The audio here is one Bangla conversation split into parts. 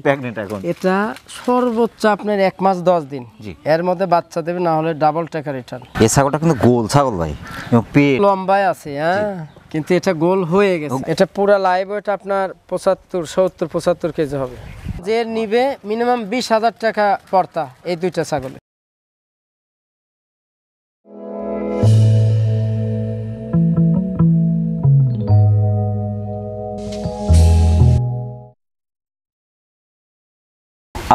প্রেগন্যান্ট এখন? এটা সর্বোচ্চ আপনার 1 মাস 10 দিন। জি। এর মধ্যে বাচ্চা দেবে, না হলে ডাবল টাকা রিটার্ন। এই ছাগলটা কিন্তু গোল ছাগল ভাই, এবং পেট লম্বায় আছে, হ্যাঁ, কিন্তু এটা গোল হয়ে গেছে। এটা পুরা লাইভ ওয়েট আপনার 75 কেজি হবে। যে নিবে মিনিমাম 20,000 টাকা পড়তা এই দুইটা ছাগলে।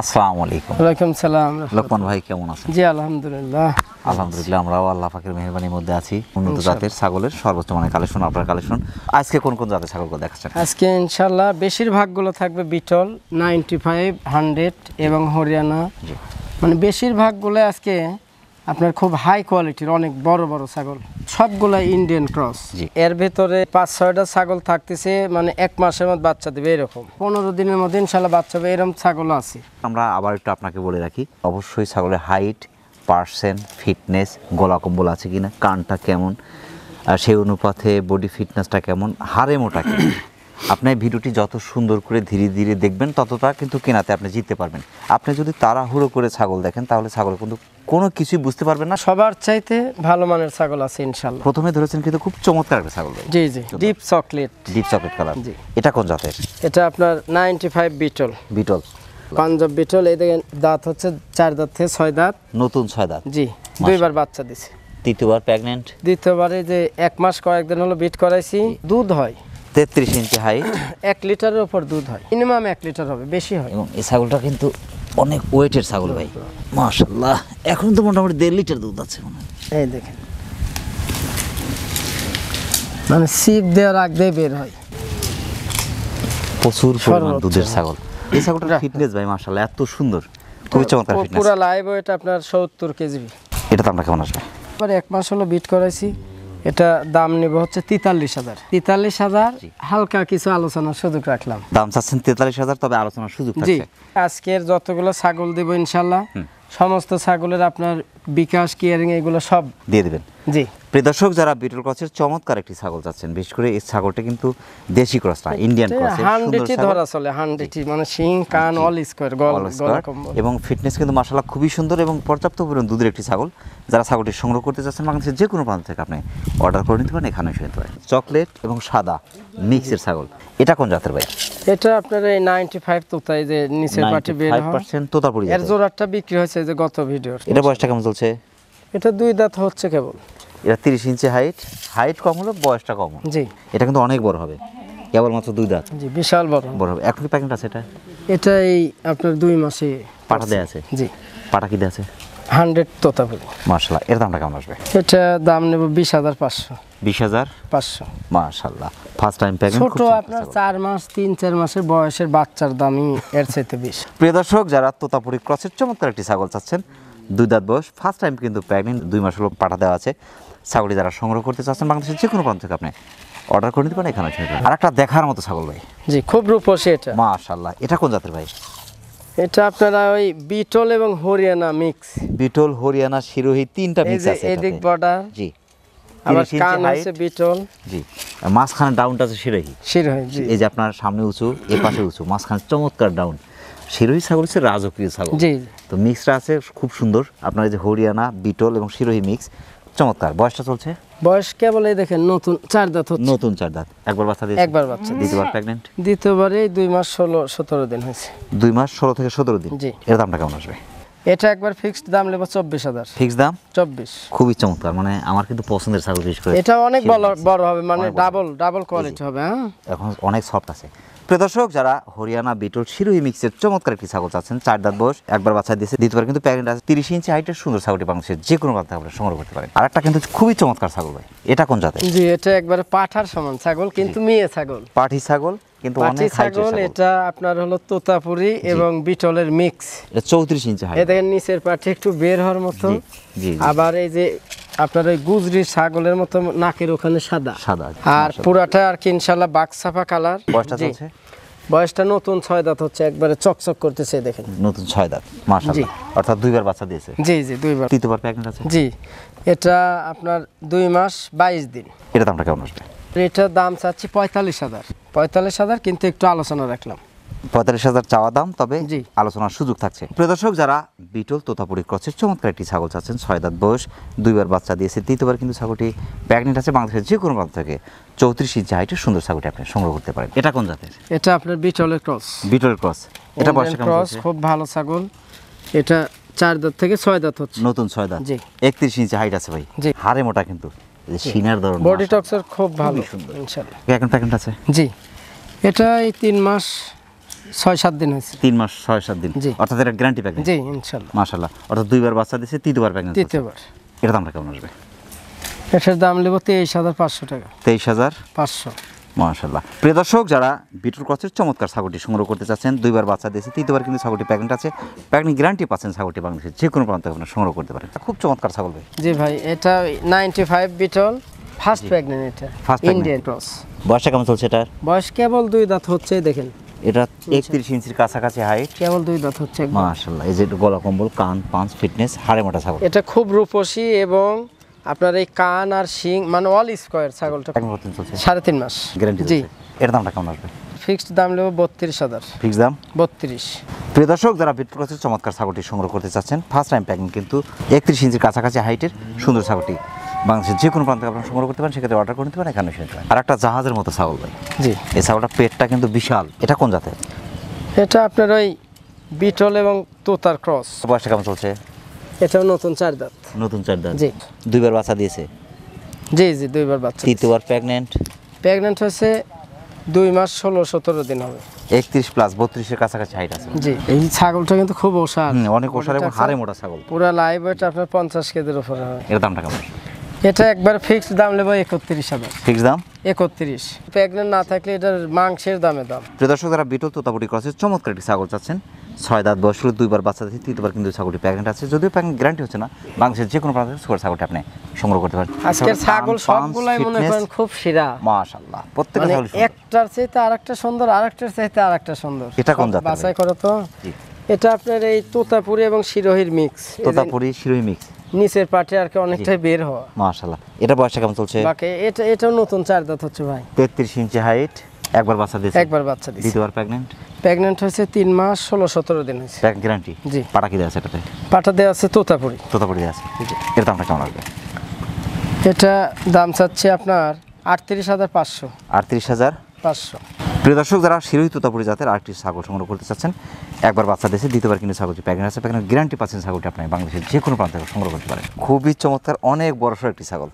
আসসালামু আলাইকুম। ওয়ালাইকুম সালাম। লোকমান ভাই কেমন আছেন? জি আলহামদুলিল্লাহ। আলহামদুলিল্লাহ, আমরাও আল্লাহ পাকের মেহেরবানির মধ্যে আছি। উন্নত জাতের ছাগলের সর্বোচ্চ মানের কালেকশন, আপনার কালেকশন। আজকে কোন কোন জাতের ছাগলগুলো দেখাচ্ছেন? আজকে ইনশাল্লাহ বেশিরভাগগুলো থাকবে বিটল 95, 100 এবং হরিয়ানা। মানে বেশিরভাগগুলো আজকে আপনার খুব হাই কোয়ালিটির, অনেক বড় বড় ছাগল, সবগুলা ইন্ডিয়ান ক্রস। এর ভেতরে 5-6টা ছাগল থাকতেছে, মানে 1 মাসের মধ্যে বাচ্চা দেবে এরকম, 15 দিনের মধ্যে ইনশাল্লাহ বাচ্চা হবে, এরকম ছাগল আছে। আমরা আবার একটু আপনাকে বলে রাখি, অবশ্যই ছাগলের হাইট, পার্সেন্ট, ফিটনেস, গলা কম্বল আছে কিনা, কানটা কেমন, সেই অনুপাতে বডি ফিটনেসটা কেমন, হাড়ে মোটা কি। আপনি ভিডিওটি যত সুন্দর করে ধীরে ধীরে দেখবেন, ততটা কিন্তু কেনাতে আপনি জিততে পারবেন। আপনি যদি তাড়াহুড়ো করে ছাগল দেখেন, তাহলে ছাগল কিন্তু কোনো কিছুই বুঝতে পারবেন না। সবার চাইতে ভালো মানের ছাগল আছে ইনশাল্লাহ। প্রথমে ধরেছেন কিন্তু খুব চমৎকার একটা ছাগল। জি জি, deep chocolate. Deep chocolate colour. জি। এটা কোন জাতের? এটা আপনার 95 বিটল। Beetle, Punjab beetle. এই দেখেন দাঁত হচ্ছে 4 দাঁত থেকে 6 দাঁত। নতুন 6 দাঁত। জি, 2বার বাচ্চা দিছে। তৃতীয়বার প্রেগন্যান্ট। দ্বিতীয়বারে যে 1 মাস কয়েকদিন হলো বিট করাইছি, দুধ হয় 33 ইঞ্চি হাইট। 1 লিটারের উপর দুধ হয়, মিনিমাম 1 লিটার হবে, বেশি হয়। এবং এই ছাগলটা কিন্তু অনেক ওয়েটের ছাগল ভাই, মাশাআল্লাহ। এখন তো মোটামুটি 1.5 লিটার দুধ আছে মনে হয়। এই দেখেন, মানে সিপ দেওয়ার আগ দিয়ে বের হয়, প্রচুর পরিমাণ সর্বোচ্চ দুধের ছাগল। এই ছাগলটার ফিটনেস ভাই মাশাআল্লাহ এত সুন্দর, খুবই চমৎকার ফিটনেস। পুরো লাইভ ওয়েট আপনার 70 কেজি। এটা তো আমরা কেমন আসবে? এবার 1 মাস হলো বিট করাইছি, এটা দাম নেব হচ্ছে 43,000। 43,000 হালকা কিছু আলোচনার সুযোগ রাখলাম। দাম চাচ্ছেন 43,000, তবে আলোচনার সুযোগ জি, থাকছে। আজকের যতগুলো ছাগল দেব ইনশাল্লাহ সমস্ত ছাগলের আপনার বিকাশ, কেয়ারিং এগুলো সব দিয়ে দিবেন। জি। প্রিয় দর্শক, যারা বিটল ক্রসের চমৎকার একটি ছাগল চাচ্ছেন, বিশেষ করে এই ছাগলটা কিন্তু দেশি ক্রস না, ইন্ডিয়ান ক্রসের 100ই ধরা চলে, 100ই, মানে শিং, কান, অল স্কয়ার, গলা কম্বল, এবং ফিটনেস কিন্তু মাশাআল্লাহ খুবই সুন্দর এবং পর্যাপ্ত পরিমাণ দুধের একটি ছাগল। যারা ছাগলটি সংগ্রহ করতে চাচ্ছেন, বাংলাদেশের যে কোনো প্রান্ত থেকে আপনি অর্ডার করে নিতে পারেন, এখানে এসে নিতে পারেন। চকলেট এবং সাদা মিক্সের ছাগল। এটা কোন জাতের ভাই? এটা আপনার এই 95 তোতাই, যে নিচের পাটি বের হয় 95% তোতাপুরি এর জাতের। জোড়াটা বিক্রি হয়েছে যে গত ভিডিওর। এটা বয়সটা কেমন চলছে? এটা 2 দাঁত হচ্ছে কেবল। এটা 30 ইঞ্চি হাইট। হাইট কম হলো, বয়সটা কম। জি। এটা কিন্তু অনেক বড় হবে, কেবলমাত্র 2 দাঁত। জি, বিশাল বড় বড় হবে। এখন কি প্যাকেট আছে এটা? এটা এই আপনার 2 মাসে পাটা দেয়া আছে? জি। পাটা কি দেয়া আছে? 100 তোতাপুরি। মাশাআল্লাহ। এর দামটা কেমন আসবে? এটা দাম নেব 20,500। 20,500। মাশাআল্লাহ। First time packet. ছোট আপনার 4 মাস 3-4 মাসের বয়সের বাচ্চার দামই এর চাইতে বেশি। প্রিয় দর্শক, যারা তোতাপুরি ক্রসের চমৎকার একটি ছাগল চাচ্ছেন, 2 দাঁত বয়স, ফার্স্ট টাইম কিন্তু প্রেগন্যান্ট, 2 মাস হলো পাটা দেওয়া আছে। ছাগলটি যারা সংগ্রহ করতে চাচ্ছেন, বাংলাদেশের যে কোনো প্রান্ত থেকে আপনি অর্ডার করে নিতে পারেন, এখানে এসে নিতে পারেন। আর একটা দেখার মতো ছাগল ভাই। জি, খুব রূপসী এটা। মাশাআল্লাহ। এটা কোন জাতের ভাই? এটা আপনারা ওই বিটল এবং হরিয়ানা মিক্স। বিটল, হরিয়ানা, সিরোহী, 3টা এই মিক্স যে আছে এদিক এটাতে। বর্ডার, জি। আবার 30 ইঞ্চি কান হাইট। আছে বিটল। জি। আর মাঝখানে ডাউনটা আছে সিরোহী। শিরোহী। জি এই যে আপনার সামনে উঁচু, এই পাশে উঁচু, মাঝখানে চমৎকার ডাউন। সিরোহী ছাগল হচ্ছে রাজকীয় ছাগল। জি। তো মিক্সটা আছে খুব সুন্দর। আপনার এই যে হরিয়ানা, বিটল এবং সিরোহী মিক্স, চমৎকার। বয়সটা চলছে? বয়স কেবল এই দেখেন নতুন 4 দাঁত হচ্ছে। নতুন 4 দাঁত। একবার বাচ্চা দিয়েছে? একবার বাচ্চা। দ্বিতীয়বার প্রেগন্যান্ট? দ্বিতীয়বারে 2 মাস 16-17 দিন হয়েছে। 2 মাস 16 থেকে 17 দিন। জি। এর দামটা কেমন আসবে? এটা একবার ফিক্সড দাম নেব 24,000। ফিক্স দাম 24। খুবই চমৎকার, মানে আমার কিন্তু পছন্দের ছাগল, বিশেষ করে এটা অনেক বড় হবে, মানে ডাবল কোয়ালিটি হবে। হ্যাঁ, এখন অনেক সফট আছে। প্রিয় দর্শক, যারা হরিয়ানা, বিটল, সিরোহী মিক্সের চমৎকার একটি ছাগল চাচ্ছেন, 4 দাঁত বয়স, একবার বাচ্চা দিয়েছে, দ্বিতীয়বার কিন্তু প্রেগন্যান্ট আছে, 30 ইঞ্চি হাইটের সুন্দর ছাগলটি বাংলাদেশের যে কোনো প্রান্ত থেকে আপনি সংগ্রহ করতে পারেন। আর একটা কিন্তু খুবই চমৎকার ছাগল ভাই। এটা কোন জাতের? জি, এটা একবারে পাঠার সমান ছাগল, কিন্তু মেয়ে ছাগল। পাঠি ছাগল, কিন্তু পাঠি অনেক হাইটের ছাগল। ছাগল। এটা আপনার হলো তোতাপুরি এবং বিটলের মিক্স। এটা 34 ইঞ্চি এই হাইট। দেখেন নিচের পাটি একটু বের হওয়ার মতো। জি, জি। আবার এই যে আপনার ওই গুজরি ছাগলের মতো নাকের ওখানে সাদা। আর পুরাটা আর কি ইনশাআল্লাহ বাকসাফা কালার। বয়সটা চলছে? বয়সটা নতুন 6 দাঁত হচ্ছে, একবারে চকচক করতেছে দেখেন। নতুন 6 দাঁত। মাশাআল্লাহ। অর্থাৎ 2বার বাচ্চা দিয়েছে? জি জি, 2বার। তৃতীয়বার প্রেগন্যান্ট আছে? জি। এটা আপনার 2 মাস 22 দিন। এর দামটা কেমন আসবে? এটার দাম চাচ্ছি 45,000। 45,000, কিন্তু একটু আলোচনা রাখলাম। 45,000 চাওয়া দাম, তবে জি। আলোচনার সুযোগ থাকছে। প্রিয় দর্শক, যারা বিটল তোতাপুরি ক্রসের চমৎকার একটি ছাগল চাচ্ছেন, 6 দাঁত বয়স, 2বার বাচ্চা দিয়েছে, 3বার কিন্তু ছাগলটি প্রেগনেন্ট আছে, বাংলাদেশের যে কোনো প্রান্ত থেকে 34 ইঞ্চি হাইটের সুন্দর ছাগলটি আপনি সংগ্রহ করতে পারেন। এটা কোন জাতের? এটা আপনার বিটলের ক্রস। Beetle cross. এটা বয়স কেমন ক্রস চলছে? খুব ভালো ছাগল। এটা 4 দাঁত থেকে 6 দাঁত হচ্ছে। নতুন 6 দাঁত, জি। 31 ইঞ্চি হাইট আছে ভাই। জি। হাড়ে মোটা কিন্তু, এই যে সিনার ধরন, বডি টক্সচার খুব ভালো সুন্দর। ইনশাআল্লাহ। এখন প্রেগনেন্ট আছে? জি, এটা এই 3 মাস 6-7 দিন হয়েছে। 3 মাস 6-7 দিন, জি। অর্থাৎ এটা গ্যারান্টি প্রেগনেন্ট। জি ইনশাআল্লাহ। মাশাআল্লাহ, অর্থাৎ 2বার বাচ্চা দিয়েছে, 3বার প্রেগনেন্ট। 3বার। এটা দামটা কেমন আসবে? এটার দাম নেব 23,500 টাকা। 23,500। 500। মাশাআল্লাহ। প্রিয় দর্শক, যারা বিটল ক্রসের চমৎকার ছাগলটি সংগ্রহ করতে চাচ্ছেন, 2বার বাচ্চা দিয়েছে, 3বার কিন্তু ছাগলটি প্রেগনেন্ট আছে, প্রেগনেন্ট গ্যারান্টি পাচ্ছেন, ছাগলটি বাংলাদেশের যে কোনো প্রান্ত থেকে আপনারা সংগ্রহ করতে পারেন। খুব চমৎকার ছাগল ভাই। জি ভাই, এটা 95 বিটল ফার্স্ট প্রেগন্যান্ট, এটা First pregnant। Indian cross. বয়সটা কেমন চলছে এটার? বয়স কেবল 2 দাঁত হচ্ছে, দেখেন এটা 31 ইঞ্চির কাছাকাছি হাইট। কেবল 2 দাঁত হচ্ছে একদম। মাশাআল্লাহ, এই যে গলা কম্বল, কান, পাঁচ, ফিটনেস, হাড়ে মোটা ছাগল। এটা খুব রূপসী এবং আপনার এই কান আর শিং মানে অল স্কয়ার ছাগলটা। কেমন কতদিন চলছে? 3.5 মাস গ্যারান্টি জি। এর দামটা কেমন আসবে? ফিক্সড দাম নেব 32,000। ফিক্স দাম 32। প্রিয় দর্শক, যারা বিটল ক্রসের চমৎকার ছাগলটি সংগ্রহ করতে চাচ্ছেন, ফার্স্ট টাইম প্যাকিং কিন্তু 31 ইঞ্চির কাছাকাছি হাইটের সুন্দর ছাগলটি বাংলাদেশের যে কোনো প্রান্ত থেকে আপনারা সংগ্রহ করতে পারেন, সেক্ষেত্রে অর্ডার করে নিতে পারেন, এখানে এসে নিতে পারেন। আর একটা জাহাজের মতো ছাগল ভাই, জি। এই ছাগলটা পেটটা কিন্তু বিশাল। এটা কোন জাতের? এটা আপনার ওই বিটল এবং তোতার ক্রস। বয়সটা কেমন চলছে? এটাও নতুন 4 দাঁত। নতুন 4 দাঁত, জি। 2বার বাচ্চা দিয়েছে, জি জি, 2বার বাচ্চা। 3বার প্রেগনেন্ট, প্রেগন্যান্ট হয়েছে 2 মাস 16-17 দিন হবে। 31 প্লাস 32-এর কাছাকাছি হাইট আছে। জি, এই ছাগলটা কিন্তু খুব ওষার। অনেক ওষার এবং হাড়ে মোটা ছাগল। পুরা লাইভ ওয়েট আপনার 50 কেজির উপরে হবে। এর দামটা কেমন? এটা একবার ফিক্সড দাম নেব 31,000। ফিক্স দাম 31। প্রেগন্যান্ট না থাকলে এটার মাংসের দামে দাম। প্রিয় দর্শক, যারা বিটল তোতাপুরি ক্রসের চমৎকার একটি ছাগল চাচ্ছেন, 6 দাঁত বয়স, 2বার বাচ্চা দিয়েছে, 3বার কিন্তু ছাগলটি প্রেগনেন্ট আছে, যদিও প্রেগনেন্ট গ্যারান্টি হচ্ছে না, বাংলাদেশের যে কোনো প্রান্ত থেকে সুপার ছাগলটি আপনি সংগ্রহ করতে পারেন। আজকের ছাগল সবগুলাই মনে করেন খুব সেরা। মাশাআল্লাহ, প্রত্যেকটা মানে ছাগল সুন্দর। একটার চাইতে আরেকটা সুন্দর, আরেকটার চাইতে আরেকটা সুন্দর। এটা কোন জাতের? বাছাই করো তো। জি। এটা আপনার এই তোতাপুরি এবং শিরোহির মিক্স। তোতাপুরি শিরোহী মিক্স। নিচের পাটে আর কি অনেকটাই বের হওয়া। মাশাআল্লাহ, এটা বয়সটা কেমন চলছে? বাকি এটাও নতুন 4 দাঁত হচ্ছে ভাই। 33 ইঞ্চি হাইট, একবার বাচ্চা দিয়েছে, একবার বাচ্চা দিছে। 2বার প্রেগনেন্ট, প্রেগন্যান্ট হয়েছে 3 মাস 16-17 দিন হয়েছে। Pregnant guarantee. জি। পাটা কি দেওয়া আছে এটাতে? পাটা দেওয়া আছে তোতাপুরি। তোতাপুরি দেওয়া আছে। এর দামটা কেমন লাগবে? এটা দাম চাচ্ছে আপনার 38,500। 38,500। প্রিয় দর্শক, যারা শিরোহী তোতাপুরি জাতের আরেকটি ছাগল সংগ্রহ করতে চাচ্ছেন, একবার বাচ্চা দিয়েছে, 2বার কিন্তু ছাগলটি প্রেগনেন্ট আছে, প্রেগনেন্ট গ্যারান্টি পাচ্ছেন, ছাগলটি আপনি বাংলাদেশের যে কোনো প্রান্ত থেকে সংগ্রহ করতে পারেন। খুবই চমৎকার, অনেক বড়সড় একটি ছাগল।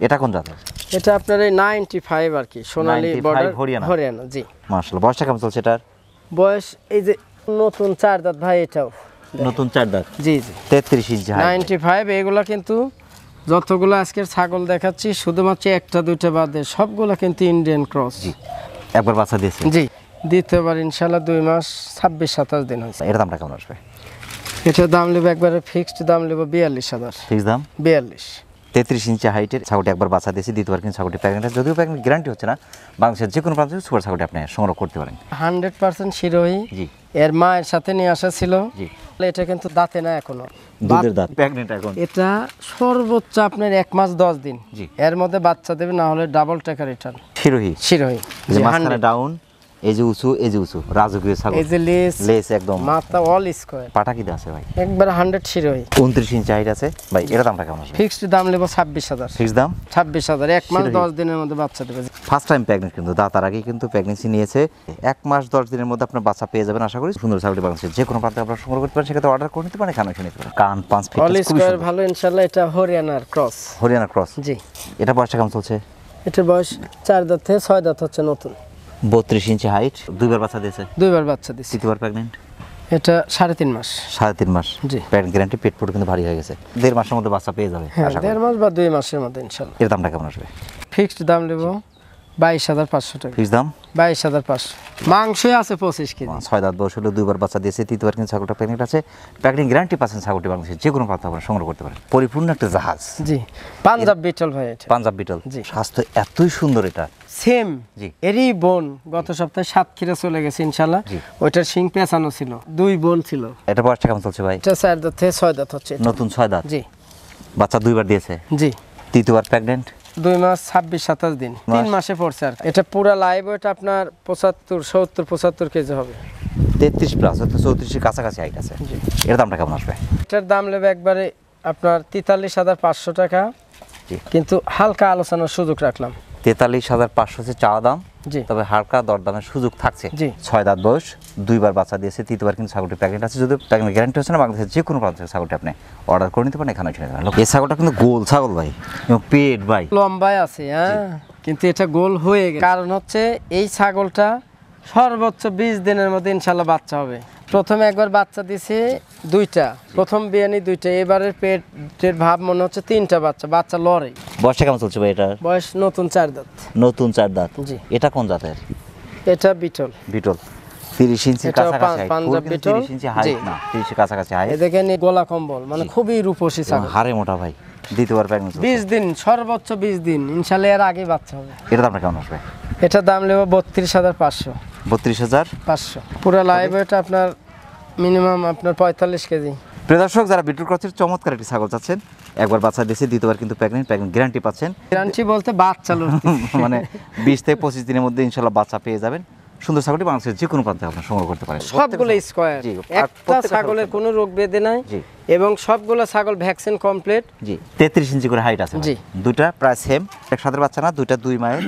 এটা কোন জাতের? এটা আপনার এই 95 আর কি, সোনালী 95 বর্ডার হরিয়ানা। হরিয়ানা। জি। মাশাআল্লাহ, বয়সটা কেমন চলছে এটার? বয়স এই যে নতুন 4 দাঁত ভাই, এটাও নতুন 4 দাঁত, জি জি। 33 ইঞ্চি হাইট। 95। এগুলা কিন্তু যতগুলো আজকের ছাগল দেখাচ্ছি শুধুমাত্র একটা দুইটা বাদে সবগুলা কিন্তু ইন্ডিয়ান ক্রস। জি। একবার বাচ্চা দিয়েছে। জি। দ্বিতীয়বার ইনশাআল্লাহ 2 মাস 26-27 দিন হয়েছে। এর দামটা কেমন আসবে? এটার দাম নেব একবারে ফিক্সড দাম নেব 42,000। ফিক্স দাম 42। 33 ইঞ্চি হাইটের ছাগলটি একবার বাচ্চা দিয়েছে, 2বার কিন্তু ছাগলটি প্রেগনেন্ট আছে, যদিও প্রেগনেন্ট গ্যারান্টি হচ্ছে না, বাংলাদেশের যে কোনো প্রান্ত থেকে সুপার ছাগলটি আপনি সংগ্রহ করতে পারেন। 100% শিরোহী। জি। এর মায়ের সাথে নিয়ে আসা ছিল। জি। এটা কিন্তু দাঁতে না এখনো। দুধের দাঁত, প্রেগনেন্ট এখন। এটা সর্বোচ্চ আপনার 1 মাস 10 দিন। জি। এর মধ্যে বাচ্চা দেবে, না হলে ডাবল টাকা রিটার্ন। শিরোহী, শিরোহী। যে জি, মাঝখানে 100। ডাউন, এই যে উঁচু, এই যে উঁচু, রাজকীয় ছাগল। এই যে লেস, লেস একদম, মাথা অল স্কয়ার। পাটা কি দেওয়া আছে ভাই? একবার 100 শিরোহী। 29 ইঞ্চি হাইট আছে ভাই। এর দামটা কেমন আসবে? ফিক্সড দাম নেব 26,000। ফিক্স দাম 26,000। 1 মাস শিরোহী। 10 দিনের মধ্যে বাচ্চা দেবে। ফার্স্ট টাইম প্রেগনেন্ট, কিন্তু দাঁতার আগে কিন্তু প্রেগনেন্সি নিয়েছে। 1 মাস 10 দিনের মধ্যে আপনার বাচ্চা পেয়ে যাবেন আশা করি। সুন্দর ছাগলটি বাংলাদেশের যে কোনো প্রান্তে আপনারা সংগ্রহ করতে পারেন, সেক্ষেত্রে অর্ডার করে নিতে পারেন, এখানে এসে নিতে পারেন। কান, পাঁচ, অল ফিটনেস খুবই স্কয়ার সুন্দর। ভালো ইনশাআল্লাহ। এটা হরিয়ানার ক্রস। হরিয়ানা ক্রস। জি। এটা বয়সটা কেমন চলছে? এটার বয়স 4 দাঁত থেকে 6 দাঁত হচ্ছে নতুন। 32 ইঞ্চি হাইট, 2বার বাচ্চা দিয়েছে, 2বার বাচ্চা দিছে। 3বার প্রেগনেন্ট, এটা 3.5 মাস। 3.5 মাস। জি। প্রেগনেন্ট গ্যারান্টি, পেট পুরো কিন্তু ভারী হয়ে গেছে, 1.5 মাসের মধ্যে বাচ্চা পেয়ে যাবে হ্যাঁ, আশা করি। 1.5 মাস বা 2 মাসের মধ্যে ইনশাআল্লাহ। এর দামটা কেমন আসবে? ফিক্সড দাম নেব 22,500 টাকা। ফিক্স দাম 22,500। মাংস আছে 25 কেজি। 6 দাঁত বয়স হলো, 2বার বাচ্চা দিয়েছে, 3বার কিন্তু ছাগলটা প্রেগনেন্ট আছে, প্রেগনেন্ট গ্যারান্টি পাচ্ছেন, ছাগলটি বাংলাদেশের যে কোনো প্রান্ত আপনারা সংগ্রহ করতে পারেন। পরিপূর্ণ একটা জাহাজ। জি। পাঞ্জাব বিটল ভাই এটা। পাঞ্জাব বিটল। জি। স্বাস্থ্য এতই সুন্দর এটা। সেম। জি। এরই বোন গত সপ্তাহে সাতক্ষীরা চলে গেছে ইনশাআল্লাহ। জি। ওইটার শিং পেঁচানো ছিল, 2 বোন ছিল। এটা বয়সটা কেমন চলছে ভাই? এটা 4 দাঁত থেকে 6 দাঁত হচ্ছে এটা। নতুন 6 দাঁত, জি। বাচ্চা 2বার দিয়েছে, জি। 3বার প্রেগনেন্ট, 2 মাস 26-27 দিন, 3 মাসে পড়ছে আর কি। এটা পুরা লাইভ ওয়েট আপনার 75 কেজি হবে। 33 প্লাস অর্থাৎ 34 এর কাছাকাছি হাইট আছে। জি। এর দামটা কেমন আসবে? এটার দাম নেবে একবারে আপনার 43,500 টাকা, জি। কিন্তু হালকা আলোচনার সুযোগ রাখলাম। 43,500 হচ্ছে চাওয়া দাম, জি। তবে হালকা দরদামের সুযোগ থাকছে। জি। 6 দাঁত বয়স, 2বার বাচ্চা দিয়েছে, 3বার কিন্তু ছাগলটি প্রেগনেন্ট আছে। যদি প্রেগনেন্ট গ্যারান্টি হচ্ছে না, বাংলাদেশের যে কোনো প্রান্ত থেকে ছাগলটি আপনি অর্ডার করে নিতে পারেন, এখানে এসে নিতে পারেন। এই ছাগলটা কিন্তু গোল ছাগল ভাই, এবং পেট ভাই লম্বায় আছে, হ্যাঁ, কিন্তু এটা গোল হয়ে গেছে। কারণ হচ্ছে এই ছাগলটা সর্বোচ্চ 20 দিনের মধ্যে ইনশাল্লাহ বাচ্চা হবে। প্রথমে একবার বাচ্চা দিছে 2টা, প্রথম বিয়ানি 2টা, এবারের পেটের ভাব মনে হচ্ছে 3টা বাচ্চা লড়ে। বয়সটা কেমন চলছে ভাই এটার? বয়স নতুন 4 দাঁত। নতুন 4 দাঁত। জি। এটা কোন জাতের? এটা বিটল। বিটল। 30 ইঞ্চির এটাও কাছাকাছি হাইট, পাঞ্জাব বিটল। 30 ইঞ্চি হাইট জি। না, 30 এর কাছাকাছি হাইট। এদিকে নিয়ে গোলা কম্বল, মানে খুবই রূপসী ছাগল। হাড়ে মোটা ভাই, 2বার প্রেগনেন্ট। 20 দিন, সর্বোচ্চ 20 দিন, ইনশাল্লাহ এর আগে বাচ্চা হবে। এটার দামটা কেমন আসবে? এটার দাম নেব 32,500। 32,500। পুরো লাইভ এটা আপনার মিনিমাম আপনার 45 কেজি। প্রিয় দর্শক, যারা বিটল ক্রসের চমৎকার একটি ছাগল চাচ্ছেন, একবার বাচ্চা দিয়েছে, 2বার কিন্তু প্রেগনেন্ট গ্যারান্টি পাচ্ছেন। গ্যারান্টি বলতে বাচ্চা লড়তে মানে 20 থেকে 25 দিনের মধ্যে ইনশাআল্লাহ বাচ্চা পেয়ে যাবেন। সুন্দর ছাগলটি বাংলাদেশের যে কোনো প্রান্তে আপনারা সংগ্রহ করতে পারেন। সবগুলো স্কয়ার, জি, একটা ছাগলের কোনো রোগ বেঁধে নাই। জি। এবং সবগুলো ছাগল ভ্যাকসিন কমপ্লিট। জি। 33 ইঞ্চি করে হাইট আছে। জি। দুটা প্রায় সেম, একসাথে বাচ্চা না, দুটা 2 মায়ের।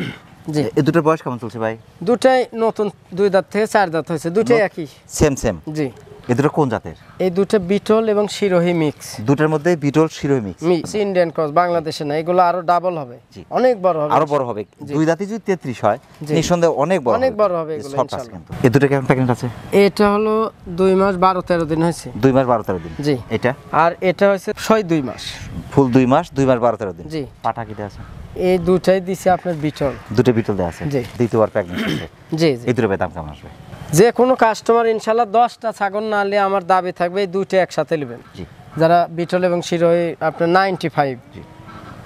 জি। এই দুটোর বয়স কেমন চলছে ভাই? দুটাই নতুন, 2 দাঁত থেকে 4 দাঁত হয়েছে, দুটাই একই। সেম। জি। এই দুটো কোন জাতের? এই দুটো বিটল এবং শিরোহী মিক্স। দুটার মধ্যে Beetal Sirohi mix. Indian cross, বাংলাদেশে না, এগুলো আরো ডাবল হবে। জি। অনেক বড় হবে। আরো বড় হবে। 2 দাঁতে যদি 33 হয়, জি। নিঃসন্দেহে অনেক বড় অনেক বড় হবে এগুলো সফট আছে ইনশাআল্লাহ। কিন্তু। এই দুটো কেমন প্রেগনেন্ট আছে? এটা হলো 2 মাস 12-13 দিন হয়েছে। 2 মাস 12-13 দিন। জি। এটা? আর এটা হচ্ছে 2 মাস। ফুল 2 মাস 2 মাস 12-13 দিন। জি। পাটা কিটা আছে? এই দুটাই দিছে আপনার বিটল। দুটো বিটল দেয়া আছে। জি। 2বার প্রেগনেন্ট আছে। জি। এই দুটো দাম কেমন আসবে? যে কোনো কাস্টমার ইনশাল্লাহ 10টা ছাগল না নিলে আমার দাবি থাকবে এই দুটো একসাথে নেবেন। জি। যারা বিটল এবং শিরোহী আপনার 95, জি।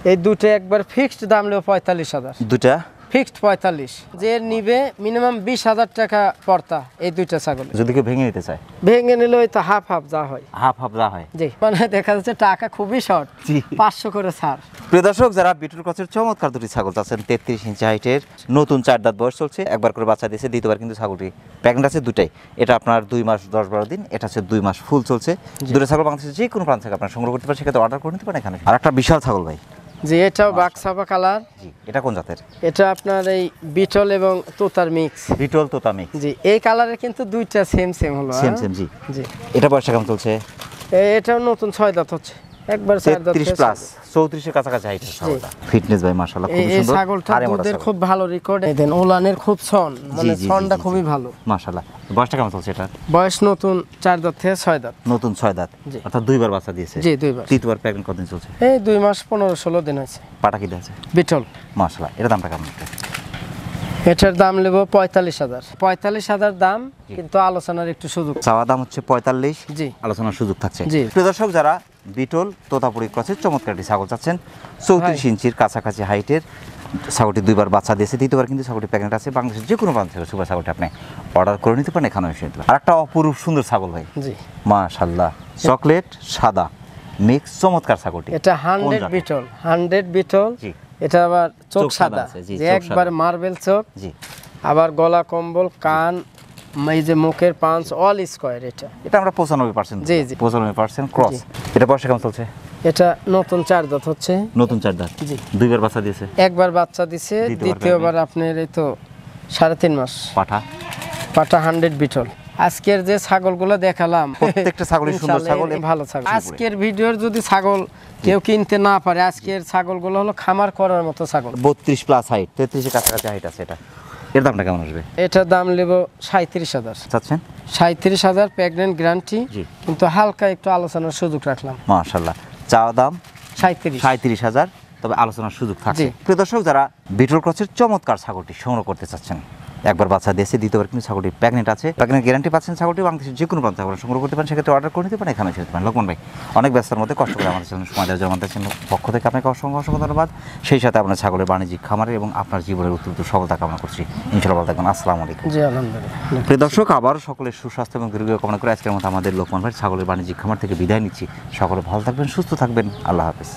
এই দুটো একবার ফিক্সড দাম নেব 45,000। দুটা ফিক্সড 45। যে নিবে মিনিমাম 20,000 টাকা পড়তা এই দুইটা ছাগল। যদি কেউ ভেঙে নিতে চায়, ভেঙে নিলে ওই তো হাফ যা হয়। হাফ যা হয়। জি, মানে দেখা যাচ্ছে টাকা খুবই শর্ট। জি। 500 করে ছাড়। প্রিয় দর্শক, যারা বিটল ক্রসের চমৎকার দুটি ছাগল চাচ্ছেন, 33 ইঞ্চি হাইটের, নতুন 4 দাঁত বয়স চলছে, একবার করে বাচ্চা দিয়েছে, 2বার কিন্তু ছাগলটি প্রেগনেন্ট আছে দুটাই। এটা আপনার 2 মাস 10-12 দিন, এটা হচ্ছে 2 মাস ফুল চলছে। দুটো ছাগল বাংলাদেশের যে কোনো প্রান্ত থেকে আপনারা সংগ্রহ করতে পারেন, সেক্ষেত্রে অর্ডার করে নিতে পারেন এখানে। আর একটা বিশাল ছাগল ভাই। জি, এটাও বাক্সাবা কালার। জি। এটা কোন জাতের? এটা আপনার এই বিটল এবং তোতার মিক্স। বিটল তোতা মিক্স। জি, এই কালারের কিন্তু দুইটা সেম হলো। সেম। জি। জি। এটা বয়সটা কেমন চলছে? এটাও নতুন 6 দাঁত হচ্ছে, একবার 4 দাঁত 33 প্লাস, 34 এর কাছাকাছি হাইট ছাগলটা। ফিটনেস ভাই মাশাআল্লাহ খুব এই সুন্দর। ছাগলটা হাড়ে মোটা দুধের ছাগল। খুব ভালো রেকর্ড। দেন ওলানের খুব ছন, মানে জি, ছনটা জি, খুবই ভালো। মাশাআল্লাহ। বয়সটা কেমন চলছে এটা? বয়স নতুন 4 দাঁত থেকে 6 দাঁত। নতুন 6 দাঁত, জি। অর্থাৎ 2বার বাচ্চা দিয়েছে। জি, 2 বার। 3বার প্রেগনেন্ট কতদিন চলছে? এই 2 মাস 15-16 দিন হয়েছে। পাটা কি আছে? বিটল। মাশাআল্লাহ। এটা দামটা কেমন? এটার দাম নেব 45,000। 45,000 দাম, কিন্তু আলোচনার একটু সুযোগ। চাওয়া দাম হচ্ছে 45। জি। আলোচনার সুযোগ থাকছে। জি। প্রিয় দর্শক, যারা বিটল তোতাপুরি ক্রসের চমৎকার একটি ছাগল চাচ্ছেন, 34 ইঞ্চির কাছাকাছি হাইটের, ছাগলটি 2বার বাচ্চা দিয়েছে, 2বার কিন্তু ছাগলটি প্রেগনেন্ট আছে। বাংলাদেশের যে কোনো প্রান্ত থেকে সুপার ছাগলটি আপনি অর্ডার করে নিতে পারেন, এখানে এসে নিতে পারেন। আর একটা অপরূপ সুন্দর ছাগল ভাই। জি। মাশাআল্লাহ, চকলেট সাদা মিক্স চমৎকার ছাগলটি। এটা 100 বিটল, 100 বিটল। জি। এটা আবার চোখ চোখ সাদা সাদা, আছে, জি, যে চোখ একবার সাদা। মার্বেল চোখ। জি। আবার গলা কম্বল, কান, এই যে মুখের পাঁচ অল স্কয়ার। এটা আমরা 95%। জি, জি। 95% ক্রস। জি। এটা বয়সটা কেমন চলছে? এটা নতুন 4 দাঁত হচ্ছে। নতুন 4 দাঁত। জি। 2বার বাচ্চা দিয়েছে। একবার বাচ্চা দিছে, দ্বিতীয়বার আপনার এই তো 3.5 মাস। পাঠা। পাটা 100 বিটল। আজকের যে ছাগলগুলো দেখালাম, প্রত্যেকটা ছাগলই সুন্দর ছাগল, ভালো ছাগল। আজকের ভিডিওর যদি ছাগল কেউ কিনতে না পারে, আজকের ছাগলগুলো হলো খামার করার মতো ছাগল। 32 প্লাস হাইট, 33 এর কাছাকাছি হাইট আছে এটা। এর দামটা কেমন আসবে? এটার দাম নেব 37,000। চাচ্ছেন? 37,000 প্রেগনেন্ট গ্যারান্টি, জি। কিন্তু হালকা একটু আলোচনার সুযোগ রাখলাম। মাশাআল্লাহ। চাওয়া দাম 37,000, তবে আলোচনার সুযোগ থাকছে। জি। প্রিয় দর্শক, যারা বিটল ক্রসের চমৎকার ছাগলটি সংগ্রহ করতে চাচ্ছেন, একবার বাচ্চা দিয়েছে, 2বার কিন্তু ছাগলটি প্রেগনেন্ট আছে, প্রেগনেন্ট গ্যারান্টি পাচ্ছেন, ছাগলটি বাংলাদেশের যে কোনো প্রান্ত ছাগল সংগ্রহ করতে পারেন, সেক্ষেত্রে অর্ডার করে নিতে পারেন, এখানে এসে নিতে পারেন। লোকমান ভাই, অনেক ব্যস্ততার মধ্যে কষ্ট করে আমাদের চ্যানেল সময় দেওয়ার জন্য আমাদের চ্যানেল পক্ষ থেকে আপনাকে অসংখ্য ধন্যবাদ। সেই সাথে আপনার ছাগলের বাণিজ্যিক খামারে এবং আপনার জীবনের উত্তরোত্তর সফলতা কামনা করছি। ইনশাআল্লাহ ভালো থাকবেন। আসসালামু আলাইকুম। জি, আলহামদুলিল্লাহ। প্রিয় দর্শক, আবার সকলের সুস্বাস্থ্য এবং দীর্ঘ কামনা করে আজকের মতো আমাদের লোকমান ভাই ছাগলের বাণিজ্যিক খামার থেকে বিদায় নিচ্ছি। সকলে ভালো থাকবেন, সুস্থ থাকবেন। আল্লাহ হাফেজ।